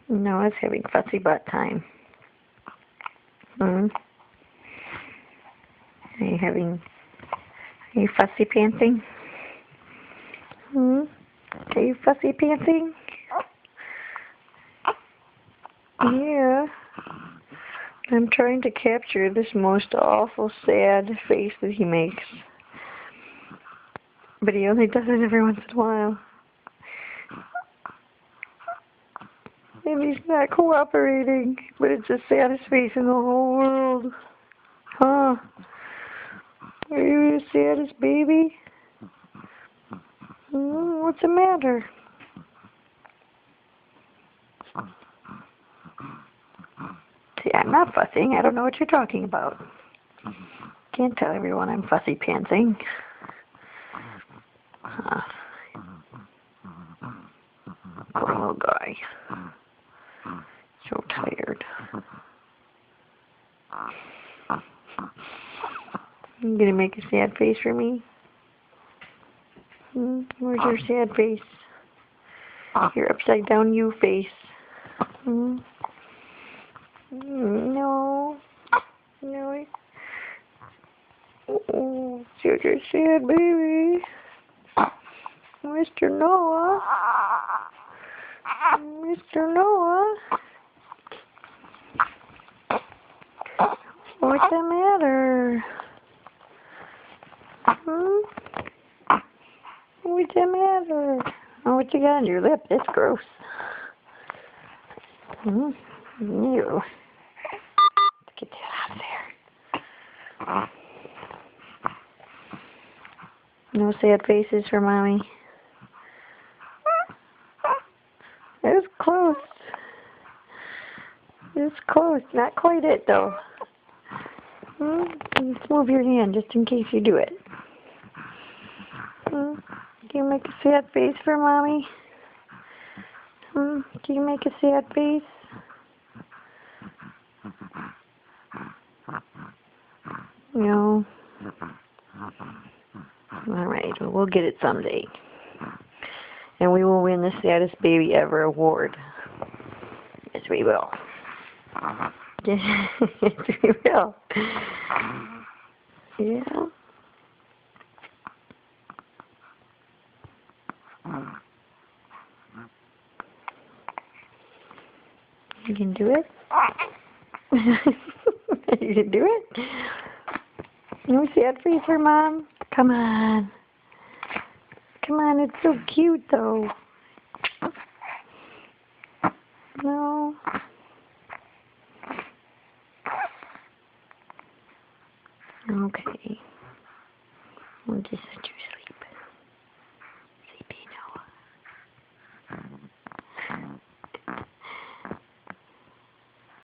No, it's having fussy butt time. Hmm? Are you fussy pantsing? Hmm? Are you fussy pantsing? Yeah. I'm trying to capture this most awful sad face that he makes. But he only does it every once in a while. And he's not cooperating. But it's the saddest face in the whole world. Huh? Are you the saddest baby? What's the matter? See, I'm not fussing. I don't know what you're talking about. Can't tell everyone I'm fussy pantsing. Huh. Poor little guy. So tired. You gonna make a sad face for me? Where's your sad face? Your upside down U face. No. No. Oh, such a sad baby. Mr. Noah. Mr. Noah. What's the matter? What's the matter? Oh, what you got on your lip? That's gross. Ew. Let's get that out of there. No sad faces for Mommy. It was close. It's close. Not quite it, though. Let's move your hand just in case you do it. Can you make a sad face for Mommy? Can you make a sad face? No. Alright, well, we'll get it someday. And we will win the Saddest Baby Ever award. Yes, we will. Yes, we will. Yeah. You can do it? You can do it? No sad face for Mom? Come on. Come on, it's so cute, though. No. Okay. We'll just